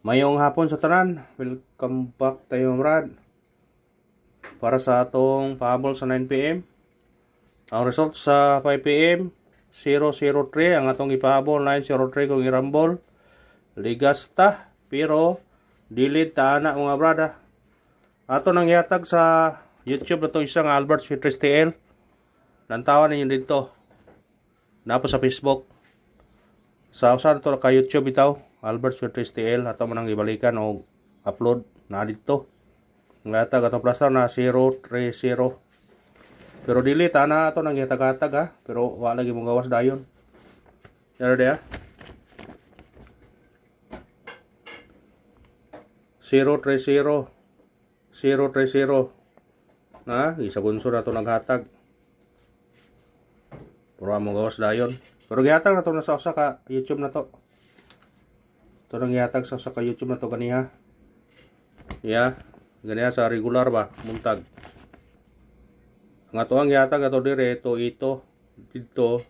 Mayong hapon sa tanan, welcome back tayo Rad para sa atong pahabol sa 9pm. Ang result sa 5pm 003, ang atong ipahabol 903 kung irambol ligasta pero delete ta na mga brada. Ato nang yatag sa YouTube na to isang Albert Sweeters TL. Nantawan ninyo dito. Napo sa Facebook. Sa usan to ka YouTube bitaw. Albert Sweeters TL ato man ang ibalikan o upload na dito. Ngatag atong plaster na 030. Pero delete ana ato nang yatag-atag ha, pero wala lagi mong gawas dayon. Pero dia 030 na isagunso na to naghatag. Pero among gawas dayon. Pero gihatag na to na sa usa ka YouTube na to. Ito nang yatag sa YouTube na to ganiha. Yeah, ganiha sa regular ba, muntag. Ang ato ang yatag ato dire ito dito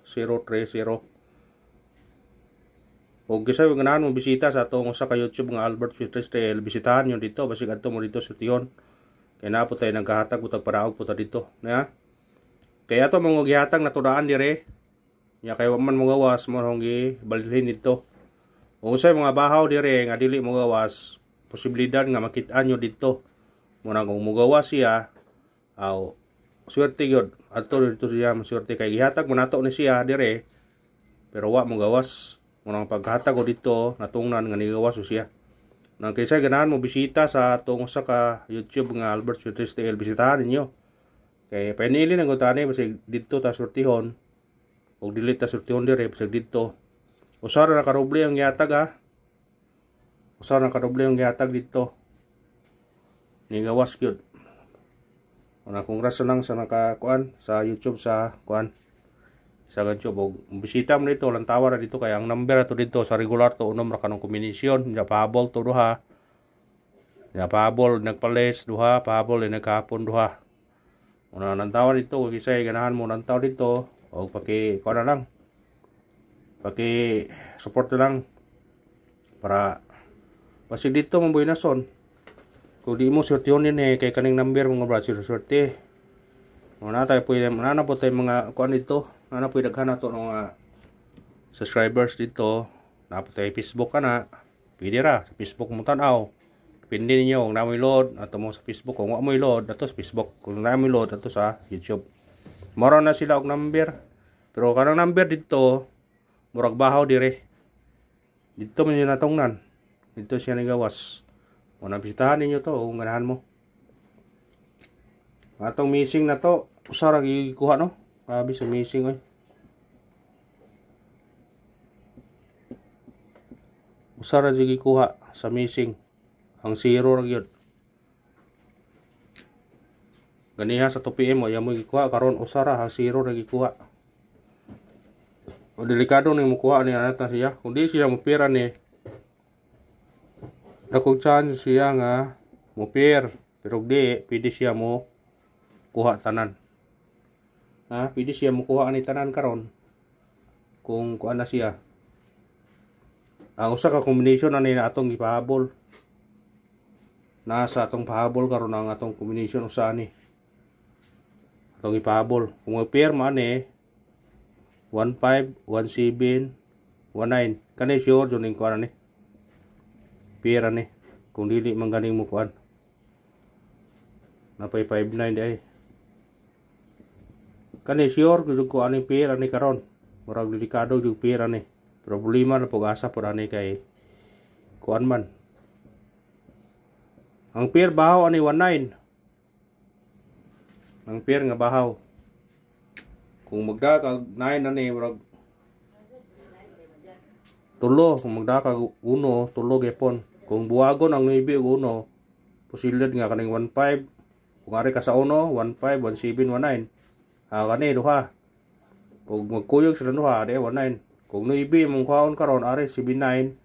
030. Og gisa yung ganahan mo bisita sa atong usa ka YouTube nga Albert Sweeters TL, bisitahan nyo dito basig adto mo dito sa Tion. Kay na po tayo nagkahatag utag paraog po ta dito, na. Kaya ato mga gihatag na tudaan dire. Ya kay wa man mo gawas mo hong gibalhin dito. Kung usay mga bahaw dire nga dili mo gawas, posibilidad nga makit-an nyo dito. Muna kung mo gawas siya, aw swerte gyud. Adto dito siya maswerte kay gihatag mo nato ni siya dire. Pero wa mo gawas. Muna paghatag ko dito natungnan nga nigawas siya. Nang kaysa ganahan mo bisita sa atong usa ka YouTube nga Albert Sweeters TL, bisitahan ninyo. Kay panili nang utani basig dito ta sortihon. Og dili ta sortihon dire basig dito. Usara na karoble ang yatag ha. Usara na karoble ang yatag dito. Nigawas gyud. Una congrats lang sa nakakuan sa YouTube sa kuan. Sa YouTube og bisita mo dito lang tawara dito kay ang number ato dito sa regular to unom ra kanang kombinasyon, ya pahabol to duha. Ya pahabol nagpales duha, pahabol nagkahapon duha. Una nang tawar dito kung isay ganahan mo nang tawar dito og paki kuan na lang. Paki support lang para basi dito maboy na son. Kung di mo sortihonin kay kaning number mga brad sorte. Muna tayo pwede na po tayo mga kuan dito. Na pwede daghan to ng subscribers dito. Na po tayo Facebook kana. Pwede ra sa Facebook mo tan-aw. Depende ninyo kung na mo load ato mo sa Facebook, kung wa mo load ato sa Facebook, kung na mo load ato sa YouTube. Moro na sila og number. Pero kanang number dito murag bahaw dire. Dito man yung natungnan. Dito siya nigawas. Muna bisitahan ninyo to kung ganahan mo. Atong missing na to, usara gikuha no. Grabe sa missing oy. Usara gikuha sa missing. Ang 0 ra gyud. Ganiha sa 2pm o mo gikuha karon usara ang 0 ra gikuha. O delikado ning mukuha ni anata siya. Kung di siya mupira ni dakong chance siya nga mupir. Pero di pwede siya mo kuha tanan. Ha, pwede siya mo kuha ni tanan karon. Kung kuan na siya. Ang usa ka combination ani na atong ipahabol. Nasa atong pahabol karon ang atong combination usa ni. Atong ipahabol. Kung mupir man 15, 17, 19. Kani sure jud ning kuan ni. Pira ni. Kung dili man ganing mo kuan. Napay 59 di ay. Kani sure jud ko ani pira ni karon. Murag delikado jud pira ni. Problema na pag-asa pud ani kay kuan man. Ang pir bahaw ani 19. Ang pir nga bahaw. Kung magdakag 9 na ni murag tulo, kung magdakag 1 tulo gepon. Kung buwagon ang 9 og 1, posibilidad nga kaning 15. Kung ari ka sa 1, 15, 17, 19. Kani duha. Kung magkuyog sila duha, di 19. Kung 9 mong kuhaon karon ari 79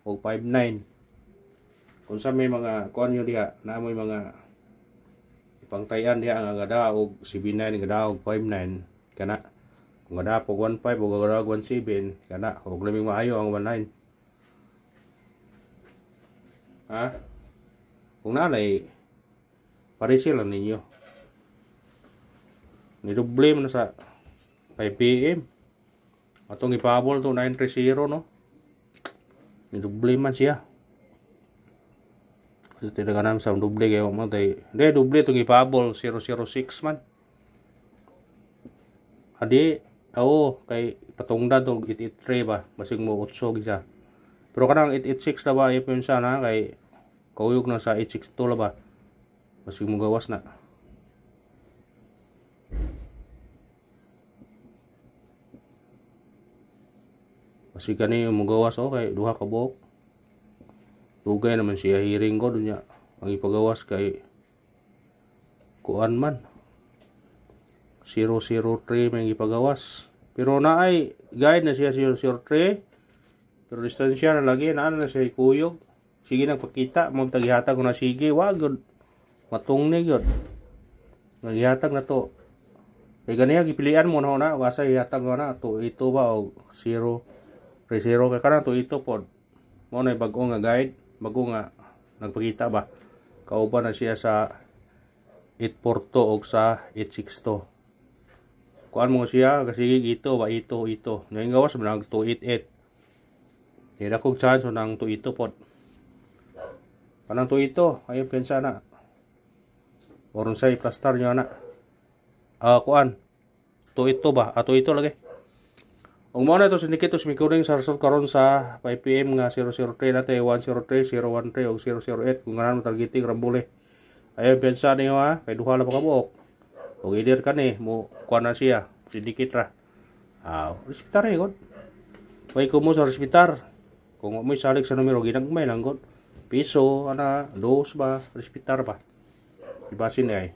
og 59. Kung sa may mga kuan yo diha, na may mga ipangtayan diha nga gada og 79 gada og 59. Kana kung gada po 15 o gada 17 kana og laming maayo ang 19. Ha? Kung nalay parisi lang ninyo. Nidoble mo na sa 5 PM. Atong ipabol to 930 no. Nidoble man siya. Ito talaga namin sa doble kayo mo tay. Hindi doble itong ipabol 006 man. Adi, kay patungda to 883 ba, basig mo 8 gisa. Pero kanang 886 na ba ipon sana kay kauyog na sa 862 la ba. Basig mo gawas na. Basig kani mo gawas kay duha ka buok. Dugay naman siya hearing ko dunya. Ang ipagawas kay kuan man. 003 may ipagawas. Pero naay guide na siya 003. Pero distansya na lagi na siya kuyog. Sige nang pakita mo tagihata ko na sige wag gyud matungni gyud. Naghihatag na to. Kay ganiya gipilian mo na wasa ihatag na to ito ba o 030 kay kana to ito pod. Mo na bag-o nga guide, bago nga nagpakita ba. Kauban na siya sa 842 o sa 862. Kuan mo siya kasi ito ba ito. Ngayon gawas mo nang 288. Hindi kong chance nang 2 pod. Panang 2 ayaw pensa na. Oron sa iplastar nyo na. Kuan 2 ba? 2 lagi. Ang muna ito sindikito simikuring sa result karon sa 5 PM nga 003 natin 103, 013 o 008 kung ganan mo targeting rambule. Ayaw pensa niyo kay duha lang makabuok. O idir ka ni mo kuan na siya sindikit ra. Respitar god. Way ko mo sa respitar. Kung mo salig sa numero ginagmay lang god. Piso dos ba respitar ba. Ibasin ay.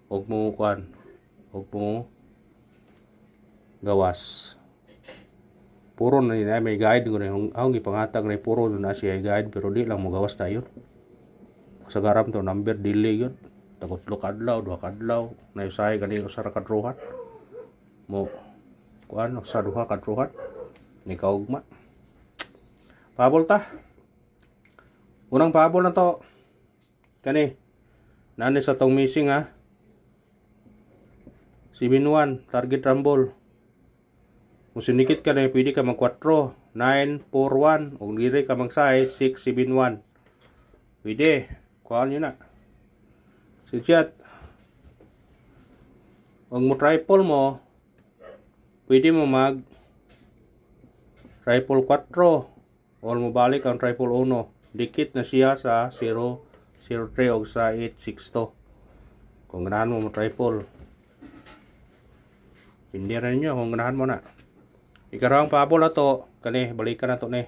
Og mo kuan. Og mo gawas. Puro na nila may guide ko na ang ipangatag na puro na siya guide pero di lang mo gawas tayo. Sa garam to number delay yun. Takot lo kadlaw, 2 kadlaw na usay gani usa ra kadruhan. Mo kuan sa 2 kadruhan. Ni kaugma. Pabol ta. Unang pabol na to. Kani. Nani sa tong missing 7-1 target rumble. Kung sinikit ka na, pwede ka mag 4, 9, 4, 1. O diri ka mag size, 6, 7, 1. Pwede. Kuhaan nyo na. Sinchat. Kung mo triple mo, pwede mo mag triple 4. O mo balik ang triple 1. Dikit na siya sa 0, 03 o sa 862. Kung ganahan mo triple. Hindi rin nyo kung ganahan mo na. Ikarang pabol na to, kani balikan na to ni.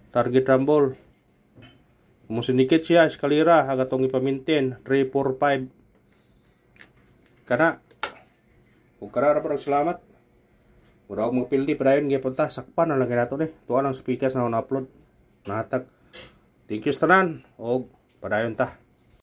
Target rumble. Kung sinikit siya, eskalera, hagatong ipamintin, 3, 4, 5. Kana. Kung kana ra parang salamat. Mura akong magpildi, padayon, punta, sakpan na lang na to ni. Tuwa lang sa pikas na upload. Nahatag. Thank you sa tanan. O, padayon ta.